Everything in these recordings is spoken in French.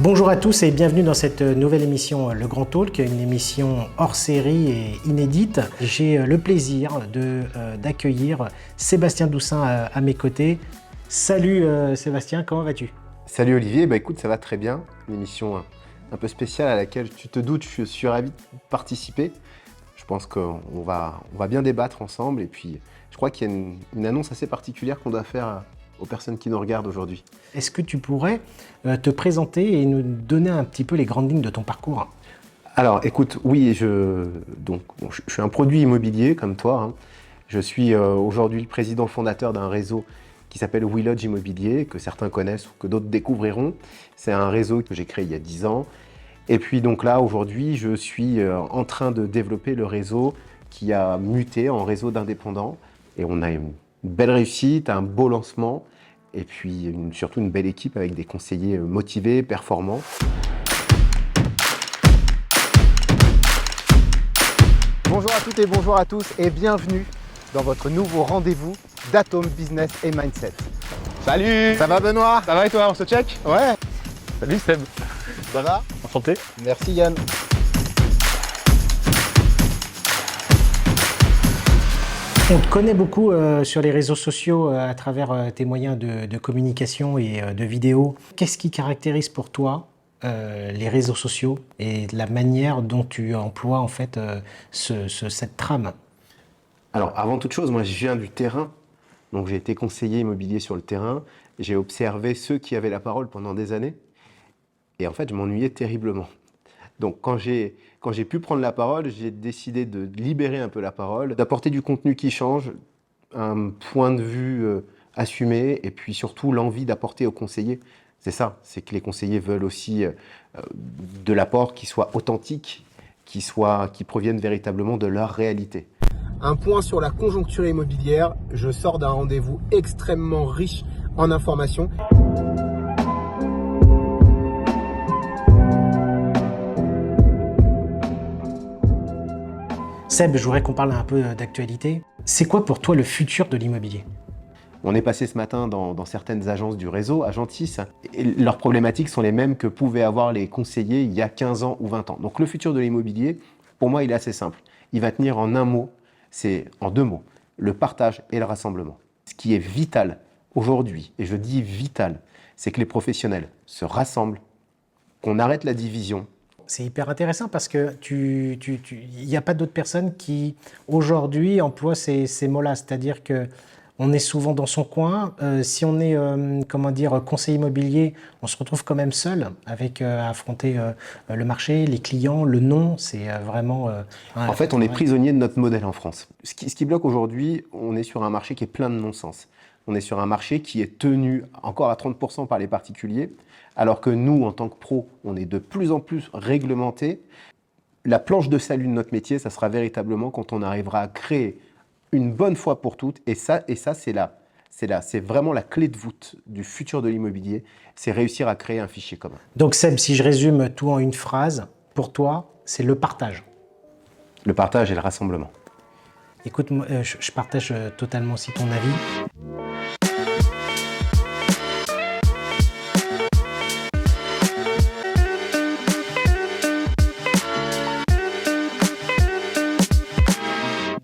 Bonjour à tous et bienvenue dans cette nouvelle émission Le Grand Talk, une émission hors série et inédite. J'ai le plaisir d'accueillir Sébastien Doussin à mes côtés. Salut Sébastien, comment vas-tu? Salut Olivier, écoute, ça va très bien. Une émission un peu spéciale à laquelle tu te doutes, je suis ravi de participer. Je pense qu'on va bien débattre ensemble et puis je crois qu'il y a une annonce assez particulière qu'on doit faire aux personnes qui nous regardent aujourd'hui. Est-ce que tu pourrais te présenter et nous donner un petit peu les grandes lignes de ton parcours? Alors écoute, oui, je suis un produit immobilier comme toi. Hein. Je suis aujourd'hui le président fondateur d'un réseau qui s'appelle WeLodge Immobilier, que certains connaissent ou que d'autres découvriront. C'est un réseau que j'ai créé il y a 10 ans. Et puis donc là, aujourd'hui, je suis en train de développer le réseau qui a muté en réseau d'indépendants. Et on a une belle réussite, un beau lancement, et puis surtout une belle équipe avec des conseillers motivés, performants. Bonjour à toutes et bonjour à tous et bienvenue dans votre nouveau rendez-vous d'Atome Business et Mindset. Salut! Ça va Benoît? Ça va et toi, on se check? Ouais. Salut Seb! Ça va? Enchanté! Merci Yann. On te connaît beaucoup sur les réseaux sociaux à travers tes moyens de communication et de vidéos. Qu'est-ce qui caractérise pour toi les réseaux sociaux et la manière dont tu emploies en fait cette trame? Alors avant toute chose, moi je viens du terrain, donc j'ai été conseiller immobilier sur le terrain, j'ai observé ceux qui avaient la parole pendant des années et en fait je m'ennuyais terriblement. Donc quand j'ai pu prendre la parole, j'ai décidé de libérer un peu la parole, d'apporter du contenu qui change, un point de vue assumé et puis surtout l'envie d'apporter aux conseillers. C'est ça, c'est que les conseillers veulent aussi de l'apport qui soit authentique, qui provienne véritablement de leur réalité. Un point sur la conjoncture immobilière, je sors d'un rendez-vous extrêmement riche en informations. Seb, je voudrais qu'on parle un peu d'actualité. C'est quoi pour toi le futur de l'immobilier? On est passé ce matin dans certaines agences du réseau, Agentis, et leurs problématiques sont les mêmes que pouvaient avoir les conseillers il y a 15 ans ou 20 ans. Donc le futur de l'immobilier, pour moi, il est assez simple. Il va tenir en un mot, c'est en deux mots, le partage et le rassemblement. Ce qui est vital aujourd'hui, et je dis vital, c'est que les professionnels se rassemblent, qu'on arrête la division. C'est hyper intéressant parce que il n'y a pas d'autres personnes qui aujourd'hui emploient ces mots-là. C'est-à-dire que on est souvent dans son coin. Si on est conseiller immobilier, on se retrouve quand même seul avec à affronter le marché, les clients, le nom. C'est vraiment. En fait, on est prisonnier de notre modèle en France. Ce qui bloque aujourd'hui, on est sur un marché qui est plein de non-sens. On est sur un marché qui est tenu encore à 30% par les particuliers, alors que nous, en tant que pros, on est de plus en plus réglementés. La planche de salut de notre métier, ça sera véritablement quand on arrivera à créer une bonne fois pour toutes, et ça c'est vraiment la clé de voûte du futur de l'immobilier, c'est réussir à créer un fichier commun. Donc Seb, si je résume tout en une phrase, pour toi, c'est le partage. Le partage et le rassemblement. Écoute, je partage totalement aussi ton avis.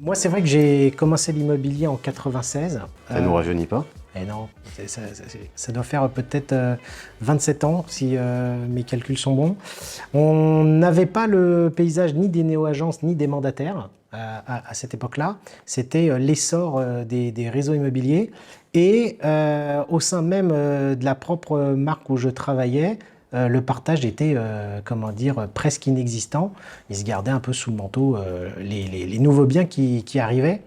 Moi, c'est vrai que j'ai commencé l'immobilier en 96. Ça ne nous rajeunit pas? Eh non, ça doit faire peut-être 27 ans si mes calculs sont bons. On n'avait pas le paysage ni des néo-agences ni des mandataires à cette époque-là. C'était l'essor des réseaux immobiliers. Et au sein même de la propre marque où je travaillais, le partage était, presque inexistant. Ils se gardaient un peu sous le manteau les nouveaux biens qui arrivaient.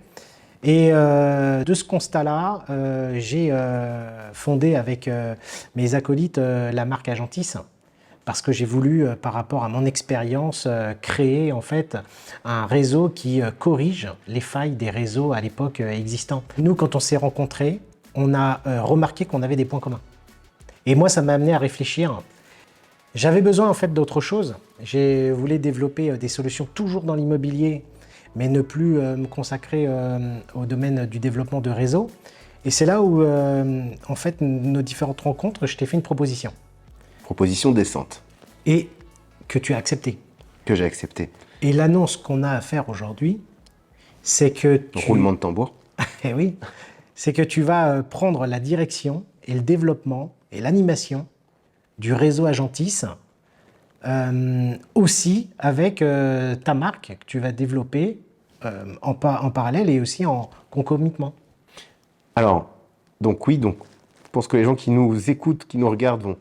Et de ce constat-là, j'ai fondé avec mes acolytes la marque Agentis parce que j'ai voulu, par rapport à mon expérience, créer en fait un réseau qui corrige les failles des réseaux à l'époque existants. Nous, quand on s'est rencontrés, on a remarqué qu'on avait des points communs. Et moi, ça m'a amené à réfléchir. J'avais besoin en fait d'autre chose. J'ai voulu développer des solutions toujours dans l'immobilier, mais ne plus me consacrer au domaine du développement de réseau. Et c'est là où, en fait, nos différentes rencontres, je t'ai fait une proposition. Proposition décente et que tu as accepté. que j'ai acceptée. Et l'annonce qu'on a à faire aujourd'hui, c'est que Roulement de tambour. Eh oui, c'est que tu vas prendre la direction et le développement et l'animation du réseau Agentis, aussi avec ta marque que tu vas développer en parallèle et aussi en concomitement. Alors, donc oui, donc, je pense que les gens qui nous écoutent, qui nous regardent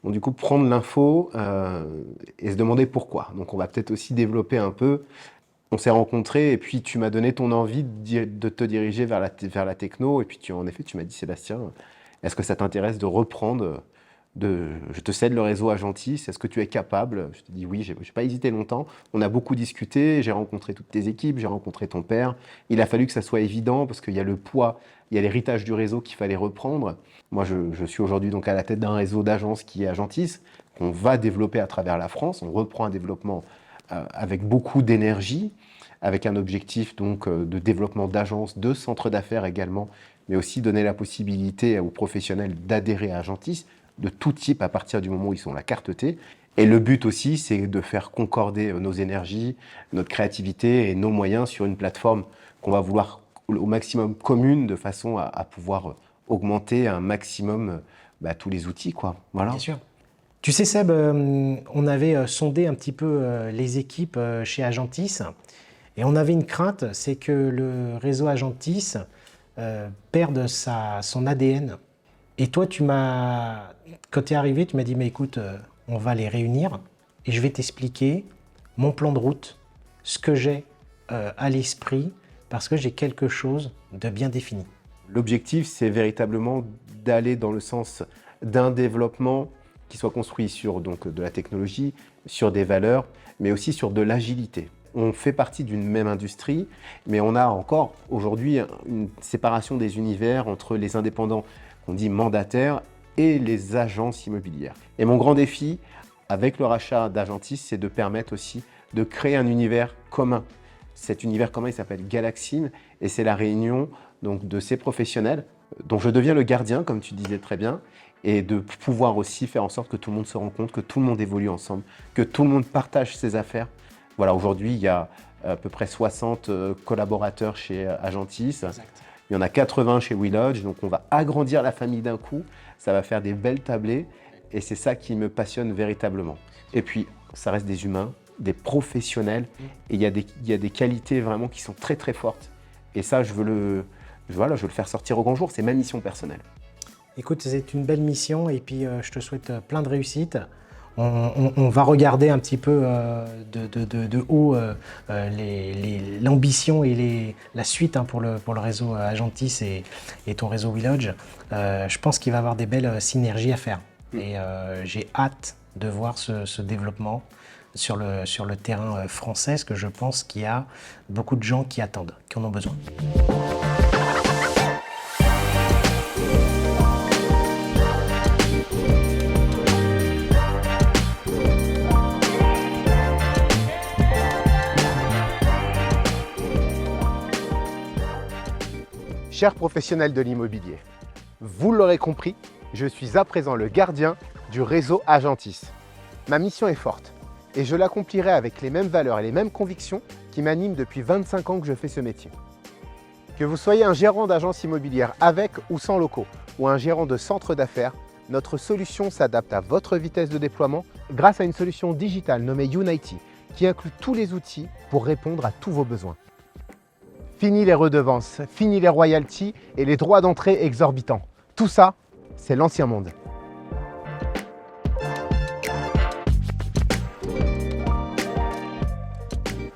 vont du coup prendre l'info et se demander pourquoi. Donc on va peut-être aussi développer un peu. On s'est rencontrés et puis tu m'as donné ton envie de te diriger vers la techno. Et puis en effet, tu m'as dit, Sébastien, est-ce que ça t'intéresse de reprendre je te cède le réseau Agentis, est-ce que tu es capable? Je te dis oui, j'ai pas hésité longtemps. On a beaucoup discuté, j'ai rencontré toutes tes équipes, j'ai rencontré ton père. Il a fallu que ça soit évident parce qu'il y a le poids, il y a l'héritage du réseau qu'il fallait reprendre. Moi, je suis aujourd'hui donc à la tête d'un réseau d'agences qui est Agentis, qu'on va développer à travers la France. On reprend un développement avec beaucoup d'énergie, avec un objectif donc de développement d'agences, de centres d'affaires également, mais aussi donner la possibilité aux professionnels d'adhérer à Agentis, de tout type à partir du moment où ils sont la carte T. Et le but aussi, c'est de faire concorder nos énergies, notre créativité et nos moyens sur une plateforme qu'on va vouloir au maximum commune de façon à pouvoir augmenter un maximum tous les outils, quoi. Voilà. Bien sûr. Tu sais, Seb, on avait sondé un petit peu les équipes chez Agentis et on avait une crainte, c'est que le réseau Agentis perde son ADN. Et toi, quand tu es arrivé, tu m'as dit, mais écoute, on va les réunir et je vais t'expliquer mon plan de route, ce que j'ai à l'esprit, parce que j'ai quelque chose de bien défini. L'objectif, c'est véritablement d'aller dans le sens d'un développement qui soit construit sur donc, de la technologie, sur des valeurs, mais aussi sur de l'agilité. On fait partie d'une même industrie, mais on a encore aujourd'hui une séparation des univers entre les indépendants qu'on dit mandataires et les agences immobilières. Et mon grand défi avec le rachat d'Agentis, c'est de permettre aussi de créer un univers commun. Cet univers commun, il s'appelle Galaxine et c'est la réunion donc, de ces professionnels dont je deviens le gardien, comme tu disais très bien, et de pouvoir aussi faire en sorte que tout le monde se rencontre, que tout le monde évolue ensemble, que tout le monde partage ses affaires. Voilà, aujourd'hui, il y a à peu près 60 collaborateurs chez Agentis. Exact. Il y en a 80 chez WeLodge, donc on va agrandir la famille d'un coup. Ça va faire des belles tablées et c'est ça qui me passionne véritablement. Et puis, ça reste des humains, des professionnels et il y a des qualités vraiment qui sont très très fortes. Et ça, je veux le faire sortir au grand jour. C'est ma mission personnelle. Écoute, c'est une belle mission et puis je te souhaite plein de réussite. On va regarder un petit peu de haut l'ambition et la suite pour le réseau Agentis et ton réseau WeLodge. Je pense qu'il va y avoir des belles synergies à faire. Et j'ai hâte de voir ce développement sur le terrain français, parce que je pense qu'il y a beaucoup de gens qui attendent, qui en ont besoin. Chers professionnels de l'immobilier, vous l'aurez compris, je suis à présent le gardien du réseau Agentis. Ma mission est forte et je l'accomplirai avec les mêmes valeurs et les mêmes convictions qui m'animent depuis 25 ans que je fais ce métier. Que vous soyez un gérant d'agence immobilière avec ou sans locaux ou un gérant de centre d'affaires, notre solution s'adapte à votre vitesse de déploiement grâce à une solution digitale nommée Unity qui inclut tous les outils pour répondre à tous vos besoins. Fini les redevances, fini les royalties et les droits d'entrée exorbitants. Tout ça, c'est l'ancien monde.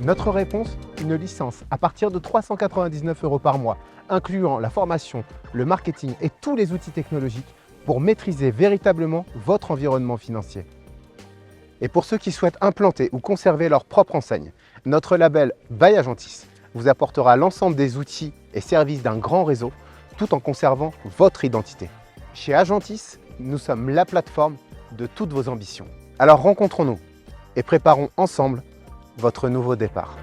Notre réponse, une licence à partir de 399 € par mois, incluant la formation, le marketing et tous les outils technologiques pour maîtriser véritablement votre environnement financier. Et pour ceux qui souhaitent implanter ou conserver leur propre enseigne, notre label by Agentis vous apportera l'ensemble des outils et services d'un grand réseau tout en conservant votre identité. Chez Agentis, nous sommes la plateforme de toutes vos ambitions. Alors rencontrons-nous et préparons ensemble votre nouveau départ.